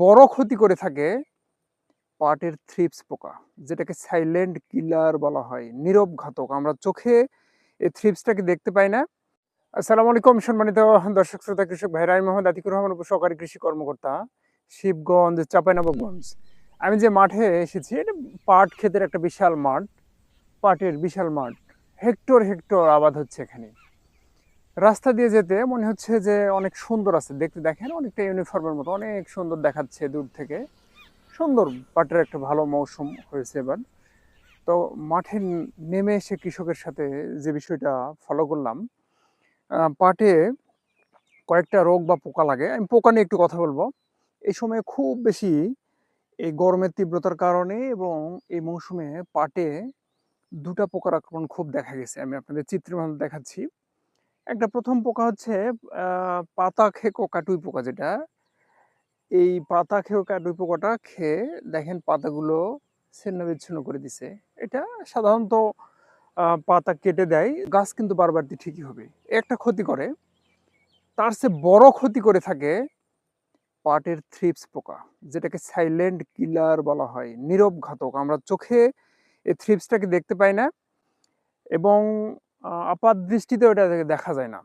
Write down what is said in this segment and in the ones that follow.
বড় ক্ষতি করে থাকে পাটের থ্রিপস পোকা, যেটাকে সাইলেন্ট কিলার বলা হয়, নীরব ঘাতক। আমরা চোখে এই থ্রিপসটাকে দেখতে পাই না। আসসালামু আলাইকুম সম্মানিত দর্শক শ্রোতা কৃষক ভাইরা, আমি মোহাম্মদ আতিকুর রহমান, উপসহকারী কৃষি কর্মকর্তা, শিবগঞ্জ, চাঁপাইনবাবগঞ্জ। আমি যে মাঠে এসেছি, এটা পাট ক্ষেতের একটা বিশাল মাঠ, পাটের বিশাল মাঠ, হেক্টর হেক্টর আবাদ হচ্ছে এখানে। রাস্তা দিয়ে যেতে মনে হচ্ছে যে অনেক সুন্দর আছে দেখতে, দেখেন অনেকটা ইউনিফর্মের মতো, অনেক সুন্দর দেখাচ্ছে দূর থেকে। সুন্দর, পাটের একটা ভালো মৌসুম হয়েছে এবার। তো মাঠে নেমে এসে কৃষকের সাথে যে বিষয়টা ফলো করলাম, পাটে কয়েকটা রোগ বা পোকা লাগে। আমি পোকা নিয়ে একটু কথা বলবো। এই সময় খুব বেশি এই গরমের তীব্রতার কারণে এবং এই মৌসুমে পাটে দুটা পোকার আক্রমণ খুব দেখা গেছে। আমি আপনাদের চিত্রের মাধ্যমে দেখাচ্ছি। একটা প্রথম পোকা হচ্ছে পাতা খেকো কাটুই পোকা, যেটা এই পাতা খেকো কাটুই পোকাটা খেয়ে দেখেন পাতাগুলো ছিন্ন বিচ্ছিন্ন করে দিছে। এটা সাধারণত পাতা কেটে দেয়, গাছ কিন্তু বারবারতি ঠিকই হবে। একটা ক্ষতি করে, তার চেয়ে বড় ক্ষতি করে থাকে পাটের থ্রিপস পোকা, যেটাকে সাইলেন্ট কিলার বলা হয়, নীরব ঘাতক। আমরা চোখে এই থ্রিপসটাকে দেখতে পাই না এবং আপাত দৃষ্টিতে ওটা দেখা যায় না।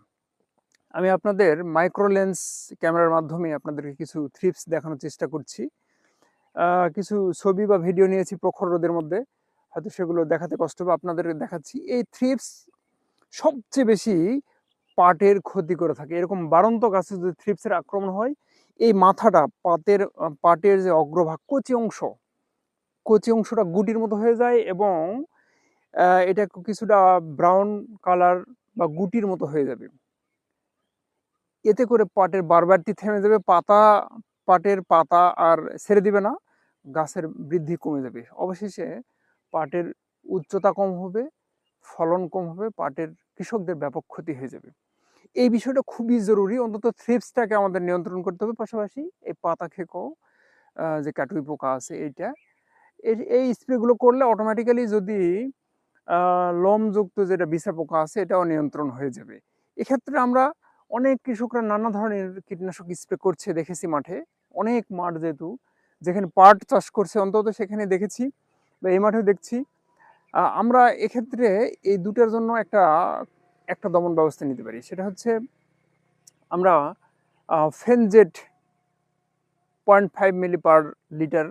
আমি আপনাদের মাইক্রো লেন্স ক্যামেরার মাধ্যমে আপনাদেরকে কিছু থ্রিপস দেখানোর চেষ্টা করছি। কিছু ছবি বা ভিডিও নিয়েছি প্রখর রোদের মধ্যে, হয়তো সেগুলো দেখাতে কষ্ট হবে, আপনাদের দেখাচ্ছি। এই থ্রিপস সবচেয়ে বেশি পাটের ক্ষতি করে থাকে। এরকম বাড়ন্ত গাছে যদি থ্রিপসের আক্রমণ হয়, এই মাথাটা পাটের যে অগ্রভাগ, কচি অংশটা গুটির মতো হয়ে যায় এবং এটা কিছুটা ব্রাউন কালার বা গুটির মতো হয়ে যাবে। এতে করে পাটের বারবারতি থেমে যাবে, পাটের পাতা আর ছেড়ে দিবে না, গাছের বৃদ্ধি কমে যাবে। অবশেষে পাটের উচ্চতা কম হবে, ফলন কম হবে, পাটের কৃষকদের ব্যাপক ক্ষতি হয়ে যাবে। এই বিষয়টা খুবই জরুরি। অন্তত থ্রিপসটাকে আমাদের নিয়ন্ত্রণ করতে হবে। পাশাপাশি এই পাতা খেকো যে কাটুই পোকা আছে, এই স্প্রেগুলো করলে অটোমেটিক্যালি যদি লোমযুক্ত যেটা বিছা পোকা আছে, এটাও নিয়ন্ত্রণ হয়ে যাবে। এক্ষেত্রে আমরা অনেক কৃষকরা নানা ধরনের কীটনাশক স্প্রে করছে দেখেছি মাঠে। অনেক মাঠ যেহেতু, যেখানে পাট চাষ করছে অন্তত সেখানে দেখেছি, বা এই মাঠেও দেখছি। আমরা এক্ষেত্রে এই দুটার জন্য একটা দমন ব্যবস্থা নিতে পারি। সেটা হচ্ছে আমরা ফেনজেট 0.5 মিলি পার লিটার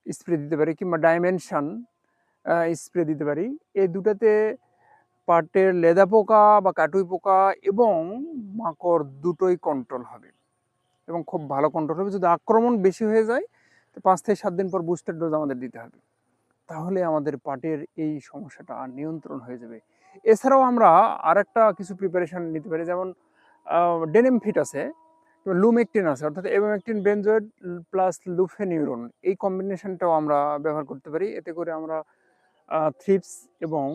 স্প্রে দিতে পারি, কিংবা ডাইমেনশন স্প্রে দিতে পারি। এই দুটাতে পাটের লেদা পোকা বা কাটুই পোকা এবং মাকড় দুটোই কন্ট্রোল হবে এবং খুব ভালো কন্ট্রোল হবে। যদি আক্রমণ বেশি হয়ে যায়, তো 5 থেকে 7 দিন পর বুস্টার ডোজ আমাদের দিতে হবে। তাহলে আমাদের পাটের এই সমস্যাটা নিয়ন্ত্রণ হয়ে যাবে। এছাড়াও আমরা আরেকটা কিছু প্রিপারেশন নিতে পারি, যেমন ডেনিমফিট আছে, লুমেকটিন আছে, অর্থাৎ এভামেকটিন বেনজয়েড প্লাস লুফেনিউরন, এই কম্বিনেশনটাও আমরা ব্যবহার করতে পারি। এতে করে আমরা থ্রিপস এবং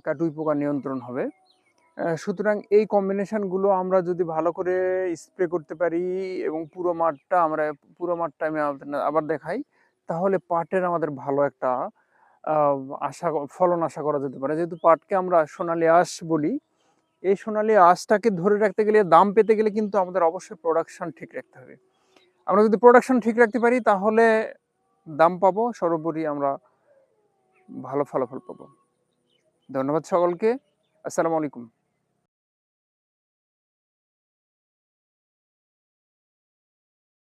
কাটুই পোকা নিয়ন্ত্রণ হবে। সুতরাং এই কম্বিনেশনগুলো আমরা যদি ভালো করে স্প্রে করতে পারি এবং পুরো মাঠটা আমি আবার দেখাই, তাহলে পাটের আমাদের ভালো একটা ফলন আশা করা যেতে পারে। যেহেতু পাটকে আমরা সোনালী আঁশ বলি, এই সোনালী আঁশটাকে ধরে রাখতে গেলে, দাম পেতে গেলে কিন্তু আমাদের অবশ্যই প্রোডাকশন ঠিক রাখতে হবে। আমরা যদি প্রোডাকশন ঠিক রাখতে পারি, তাহলে দাম পাবো, সর্বোপরি আমরা ভালো ফলাফল পাবো। ধন্যবাদ সকলকে। আসসালামু আলাইকুম।